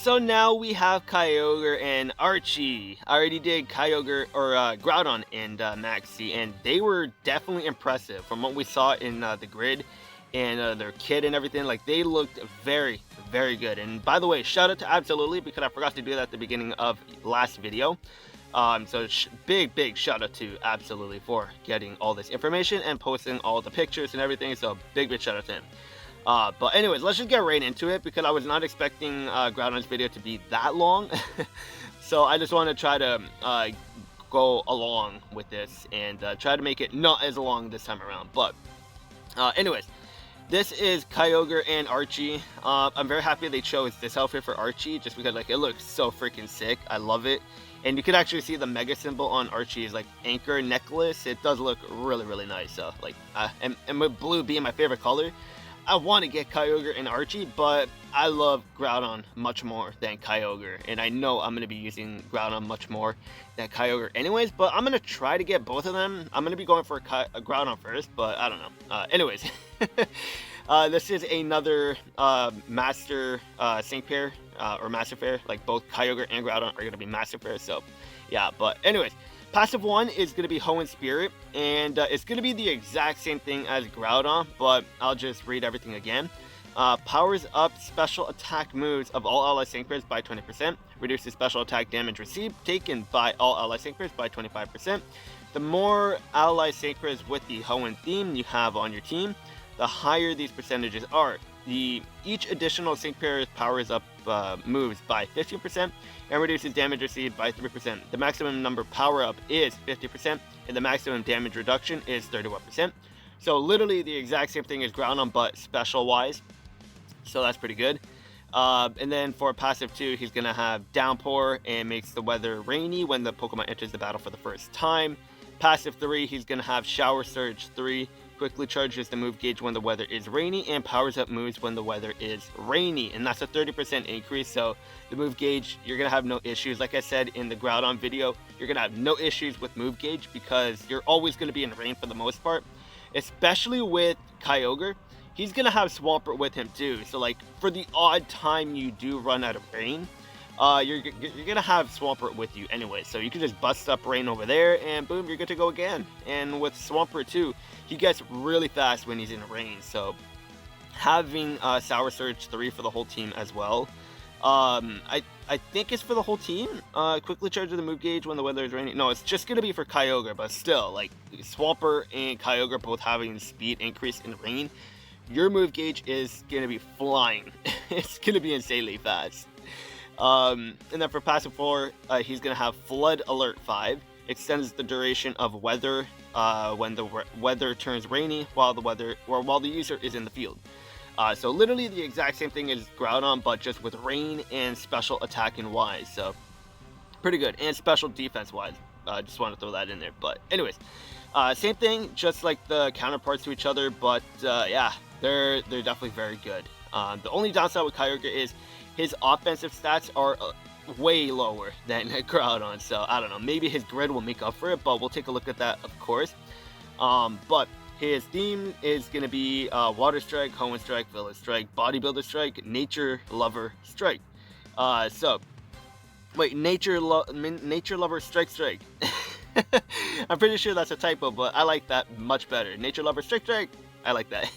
So now we have Kyogre and Archie. I already did Kyogre or Groudon and Maxi, and they were definitely impressive from what we saw in the grid and their kit and everything. Like, they looked very, very good. And by the way, shout out to Absolutely, because I forgot to do that at the beginning of last video. So big shout out to Absolutely for getting all this information and posting all the pictures and everything. So big shout out to him. But anyways, let's just get right into it, because I was not expecting Groudon's video to be that long. So I just want to try to go along with this and try to make it not as long this time around. But anyways, this is Kyogre and Archie. I'm very happy they chose this outfit for Archie, just because like it looks so freaking sick. I love it. And you can actually see the mega symbol on Archie's like anchor necklace. It does look really nice. So like and with blue being my favorite color, I want to get Kyogre and Archie, but I love Groudon much more than Kyogre, and I know I'm going to be using Groudon much more than Kyogre anyways, but I'm going to try to get both of them. I'm going to be going for Groudon first, but I don't know. Anyways, this is another Master Sync pair, or Master pair. Like, both Kyogre and Groudon are going to be Master pairs, so yeah, but anyways. Passive 1 is going to be Hoenn Spirit, and it's going to be the exact same thing as Groudon, but I'll just read everything again. Powers up special attack moves of all ally sync pairs by 20%, reduces special attack damage received taken by all ally sync pairs by 25%. The more ally sync pairs with the Hoenn theme you have on your team, the higher these percentages are. Each additional sync pair powers up moves by 15% and reduces damage received by 3%. The maximum number power up is 50%, and the maximum damage reduction is 31%. So literally the exact same thing as Groudon, but special wise. So that's pretty good. And then for passive 2, he's gonna have Downpour and makes the weather rainy when the Pokemon enters the battle for the first time. Passive 3, he's gonna have Shower Surge 3. Quickly charges the move gauge when the weather is rainy and powers up moves when the weather is rainy, and that's a 30% increase. So the move gauge, you're gonna have no issues. Like I said in the Groudon video, you're gonna have no issues with move gauge, because you're always gonna be in rain for the most part, especially with Kyogre. He's gonna have Swampert with him too, so like for the odd time you do run out of rain, you're gonna have Swampert with you anyway, so you can just bust up rain over there and boom, you're good to go again. And with Swampert too, he gets really fast when he's in rain, so having Shower Surge 3 for the whole team as well. I think it's for the whole team. Quickly charge the move gauge when the weather is raining. No, it's just gonna be for Kyogre, but still, like Swampert and Kyogre both having speed increase in rain, your move gauge is gonna be flying. It's gonna be insanely fast. And then for passive 4, he's gonna have Flood Alert 5. Extends the duration of weather when the weather turns rainy while the user is in the field. So literally the exact same thing as Groudon, but just with rain and special attacking wise. So pretty good, and special defense wise. Just want to throw that in there. But anyways, same thing, just like the counterparts to each other. But yeah, they're definitely very good. The only downside with Kyogre is his offensive stats are way lower than Groudon, so I don't know, maybe his grid will make up for it, but we'll take a look at that, of course. But his theme is going to be Water Strike, Hoenn Strike, Village Strike, Bodybuilder Strike, Nature Lover Strike. So wait, Nature Lover Strike. I'm pretty sure that's a typo, but I like that much better. Nature Lover Strike. I like that.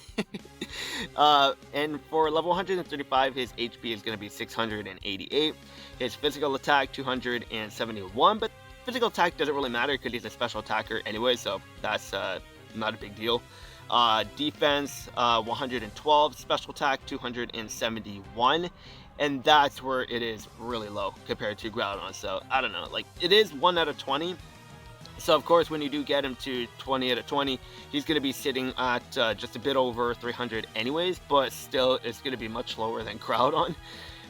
And for level 135, his HP is going to be 688. His physical attack 271, but physical attack doesn't really matter because he's a special attacker anyway, so that's not a big deal. Defense 112, special attack 271, and that's where it is really low compared to Groudon. So I don't know, like it is 1 out of 20. So of course, when you do get him to 20 out of 20, he's going to be sitting at just a bit over 300 anyways, but still it's going to be much lower than Groudon.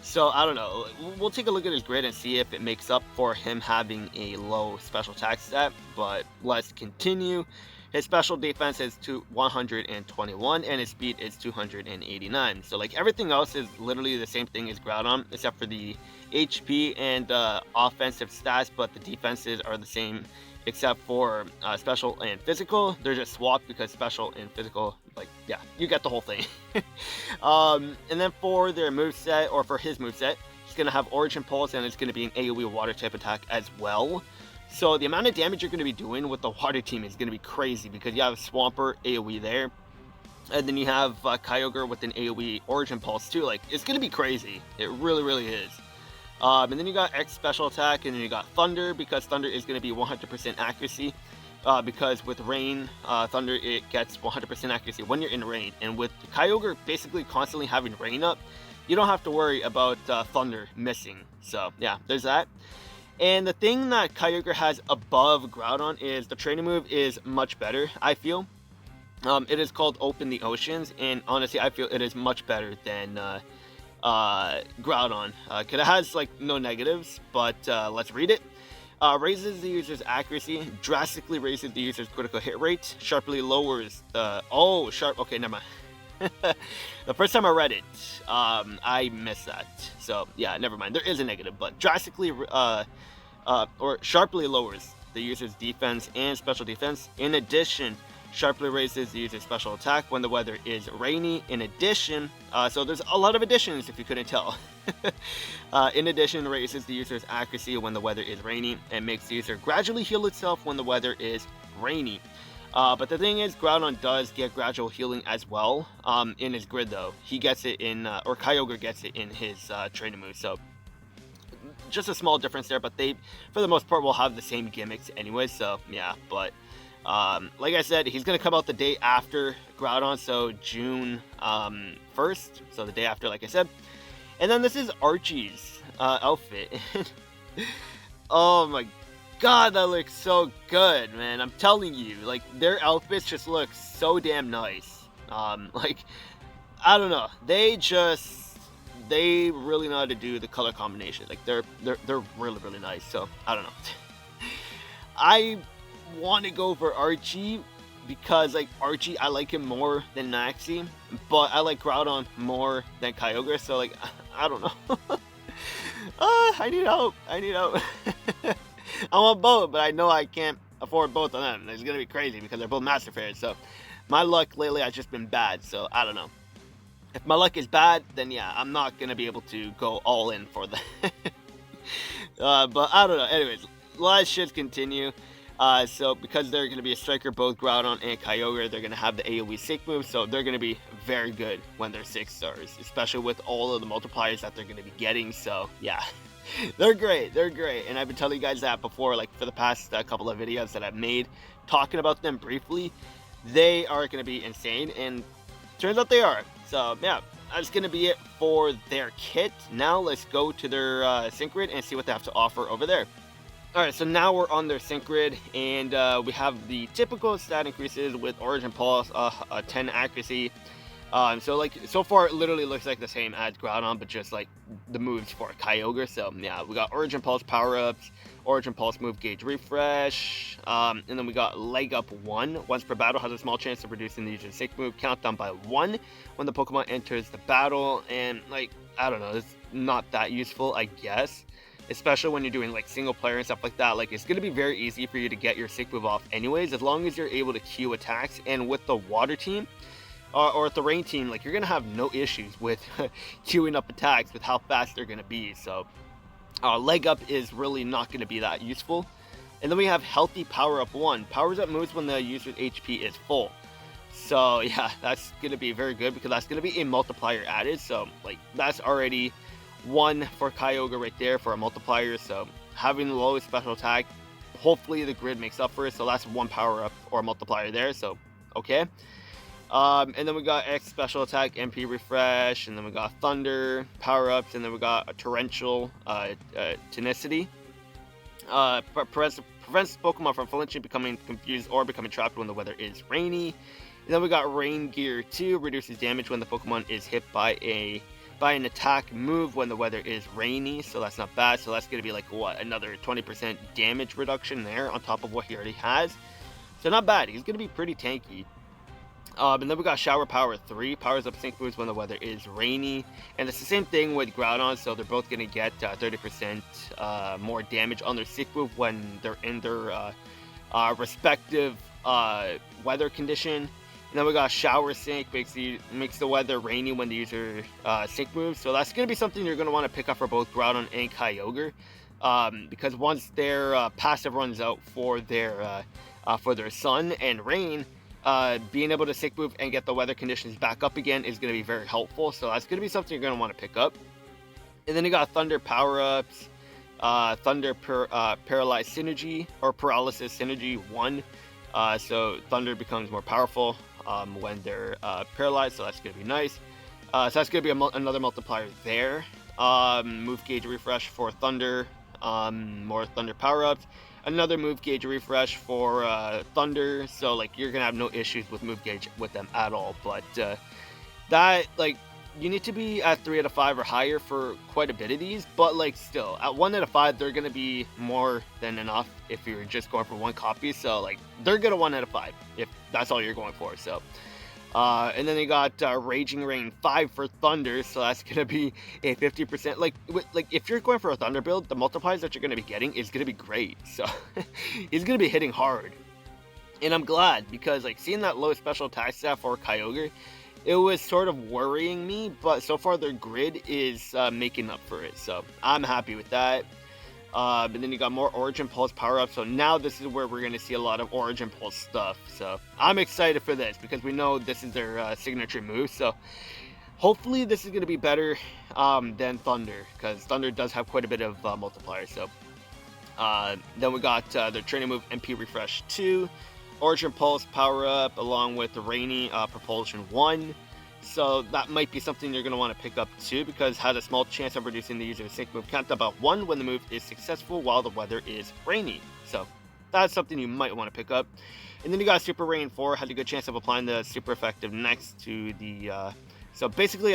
So I don't know, we'll take a look at his grid and see if it makes up for him having a low special attack stat, but let's continue. His special defense is 121 and his speed is 289. So like everything else is literally the same thing as Groudon, except for the HP and offensive stats, but the defenses are the same except for special and physical. They're just swapped because special and physical, like, yeah, you get the whole thing. And then for their moveset, or for his moveset, he's going to have Origin Pulse, and it's going to be an AoE water type attack as well. So the amount of damage you're going to be doing with the water team is going to be crazy, because you have Swampert AoE there, and then you have Kyogre with an AoE Origin Pulse too. Like, it's going to be crazy. It really, really is. And then you got X special attack, and then you got Thunder, because Thunder is going to be 100% accuracy. Because with Rain, Thunder, it gets 100% accuracy when you're in Rain. And with Kyogre basically constantly having Rain up, you don't have to worry about Thunder missing. So yeah, there's that. And the thing that Kyogre has above Groudon is the training move is much better, I feel. It is called Open the Oceans, and honestly, I feel it is much better than Groudon, because it has like no negatives, but let's read it. Raises the user's accuracy, drastically raises the user's critical hit rate, sharply lowers the... okay, never mind. The first time I read it, I missed that. So yeah, never mind. There is a negative, but drastically or sharply lowers the user's defense and special defense. In addition, sharply raises the user's special attack when the weather is rainy. In addition, so there's a lot of additions if you couldn't tell. In addition, raises the user's accuracy when the weather is rainy, and makes the user gradually heal itself when the weather is rainy. But the thing is, Groudon does get gradual healing as well in his grid, though. He gets it in, or Kyogre gets it in his training move, so just a small difference there, but they, for the most part, will have the same gimmicks anyway, so yeah. But like I said, he's going to come out the day after Groudon, so June 1st, so the day after, like I said. And then this is Archie's outfit. Oh my god, that looks so good, man. I'm telling you, like, their outfits just look so damn nice. Like, I don't know, they really know how to do the color combination. Like, they're really, really nice. So I don't know. I want to go for Archie because, like, Archie, I like him more than Maxie, but I like Groudon more than Kyogre. So, like, I don't know. I need help. I want both, but I know I can't afford both of them. It's gonna be crazy because they're both Master Fairs. So my luck lately has just been bad. So I don't know. If my luck is bad, then yeah, I'm not going to be able to go all in for that. But I don't know. Anyways, let's just continue. So because they're going to be a striker, both Groudon and Kyogre, they're going to have the AoE Sync move. So they're going to be very good when they're 6 stars, especially with all of the multipliers that they're going to be getting. So yeah, they're great. They're great. And I've been telling you guys that before, like for the past couple of videos that I've made, talking about them briefly. They are going to be insane, and turns out they are. So yeah, that's going to be it for their kit. Now let's go to their sync grid and see what they have to offer over there. Alright, so now we're on their sync grid, and we have the typical stat increases with Origin Pulse, 10 accuracy. So far it literally looks like the same as Groudon, but just like the moves for Kyogre. So yeah, we got Origin Pulse power-ups, Origin Pulse move gauge refresh, and then we got Leg Up 1. Once per battle, has a small chance of reducing the user's sync move countdown by 1 when the Pokemon enters the battle. And like, I don't know, it's not that useful, I guess. Especially when you're doing like single player and stuff like that. Like, it's going to be very easy for you to get your sync move off anyways, as long as you're able to queue attacks. And with the water team, or with the rain team, like, you're going to have no issues with queuing up attacks with how fast they're going to be. So Leg Up is really not going to be that useful. And then we have Healthy Power Up 1. Powers up moves when the user's HP is full. So yeah, that's going to be very good because that's going to be a multiplier added. So like, that's already 1 for Kyogre right there for a multiplier. So having the lowest special attack, hopefully the grid makes up for it. So that's 1 power up or multiplier there. So okay. And then we got X special attack, MP refresh, and then we got Thunder power ups, and then we got a Torrential Tenacity. Prevents Pokemon from flinching, becoming confused, or becoming trapped when the weather is rainy. And then we got Rain Gear 2, reduces damage when the Pokemon is hit by an attack move when the weather is rainy. So that's not bad. So that's going to be like, what, another 20% damage reduction there on top of what he already has. So not bad. He's going to be pretty tanky. And then we got Shower Power 3, powers up sync moves when the weather is rainy. And it's the same thing with Groudon, so they're both going to get 30% more damage on their sync move when they're in their respective weather condition. And then we got Shower Sync, makes the weather rainy when the user sync moves. So that's going to be something you're going to want to pick up for both Groudon and Kyogre. Because once their passive runs out for their sun and rain, being able to sync move and get the weather conditions back up again is going to be very helpful. So that's going to be something you're going to want to pick up. And then you got Thunder power-ups, Thunder Paralyzed Synergy, or Paralysis Synergy 1. So Thunder becomes more powerful when they're paralyzed, so that's going to be nice. So that's going to be another multiplier there. Move gauge refresh for Thunder, more Thunder power-ups. Another move gauge refresh for Thunder, so like you're going to have no issues with move gauge with them at all. But that, like, you need to be at 3 out of 5 or higher for quite a bit of these, but like still at 1 out of 5 they're going to be more than enough if you're just going for one copy. So like they're going to 1 out of 5 if that's all you're going for. So and then they got Raging Rain 5 for Thunder, so that's going to be a 50%. Like if you're going for a Thunder build, the multipliers that you're going to be getting is going to be great. So he's going to be hitting hard, and I'm glad, because like seeing that low special attack stat for Kyogre, it was sort of worrying me, but so far their grid is making up for it, so I'm happy with that. And then you got more Origin Pulse power-up, so now this is where we're going to see a lot of Origin Pulse stuff. So I'm excited for this, because we know this is their signature move, so hopefully this is going to be better than Thunder, because Thunder does have quite a bit of multipliers. So then we got their training move MP Refresh 2. Origin Pulse power-up along with the Rainy Propulsion 1. So that might be something you're going to want to pick up too, because it has a small chance of reducing the user's sync move count to about 1 when the move is successful while the weather is rainy. So that's something you might want to pick up. And then you got Super Rain 4, has a good chance of applying the super effective next to the... so basically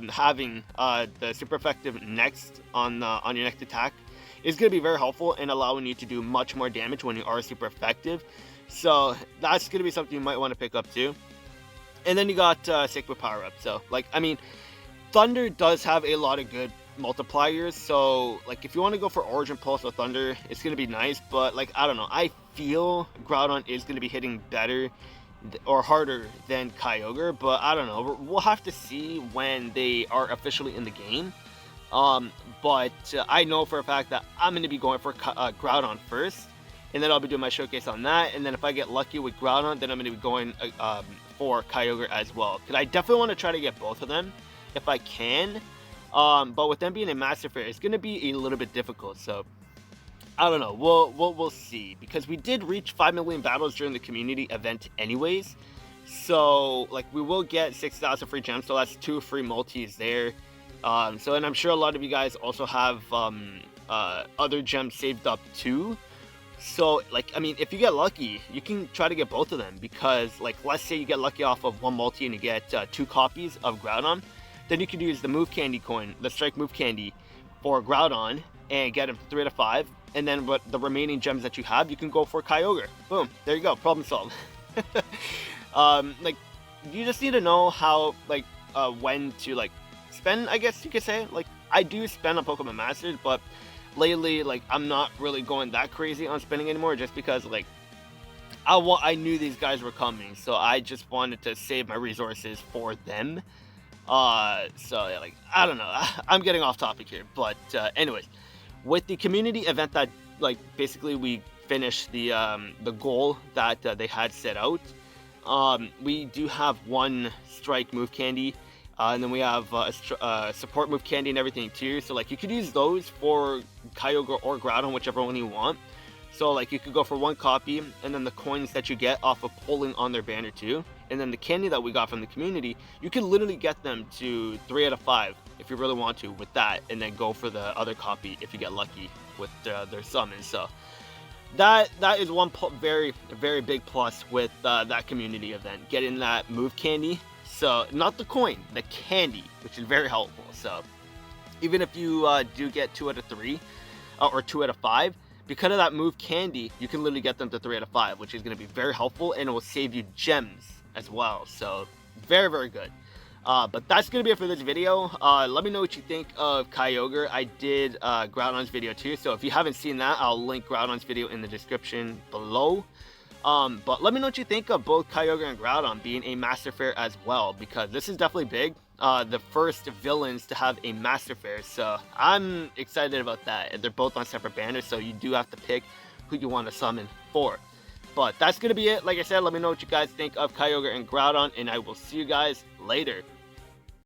having the super effective next on your next attack is going to be very helpful in allowing you to do much more damage when you are super effective. So that's going to be something you might want to pick up too. And then you got Sync with power up. So like, I mean, Thunder does have a lot of good multipliers. So like, if you want to go for Origin Pulse with Thunder, it's going to be nice. But like, I don't know. I feel Groudon is going to be hitting better or harder than Kyogre. But I don't know. We'll have to see when they are officially in the game. But I know for a fact that I'm going to be going for Groudon first. And then I'll be doing my showcase on that. And then if I get lucky with Groudon, then I'm going to be going for Kyogre as well. Because I definitely want to try to get both of them if I can. But with them being a Master Fair, it's going to be a little bit difficult. So I don't know. We'll see. Because we did reach 5 million battles during the community event anyways. So like we will get 6,000 free gems. So that's 2 free multis there. And I'm sure a lot of you guys also have other gems saved up too. So, like, I mean, if you get lucky, you can try to get both of them, because, like, let's say you get lucky off of one multi and you get 2 copies of Groudon, then you can use the Move Candy coin, the Strike Move Candy, for Groudon and get him 3 out of 5, and then what the remaining gems that you have, you can go for Kyogre. Boom, there you go, problem solved. Like, you just need to know how, like, when to, like, spend, I guess you could say. Like, I do spend on Pokemon Masters, but lately, like, I'm not really going that crazy on spending anymore, just because, like, I knew these guys were coming, so I just wanted to save my resources for them. So yeah, like, I don't know, I'm getting off topic here, but anyways, with the community event that, like, basically we finished the goal that they had set out. We do have 1 Strike Move Candy. And then we have support move candy and everything too. So like you could use those for Kyogre or Groudon, whichever one you want. So like you could go for 1 copy, and then the coins that you get off of pulling on their banner too. And then the candy that we got from the community, you can literally get them to 3 out of 5 if you really want to with that. And then go for the other copy if you get lucky with their summons. So that is one very, very big plus with that community event. Getting that move candy. So, not the coin, the candy, which is very helpful. So, even if you do get 2 out of 3, or 2 out of 5, because of that move candy, you can literally get them to 3 out of 5, which is going to be very helpful, and it will save you gems as well. So, very, very good. But that's gonna be it for this video. Let me know what you think of Kyogre. I did Groudon's video too, so if you haven't seen that, I'll link Groudon's video in the description below. But let me know what you think of both Kyogre and Groudon being a Master Fair as well, because this is definitely big. The first villains to have a Master Fair, so I'm excited about that. And they're both on separate banners, so you do have to pick who you want to summon for. But that's gonna be it. Like I said, let me know what you guys think of Kyogre and Groudon, and I will see you guys later.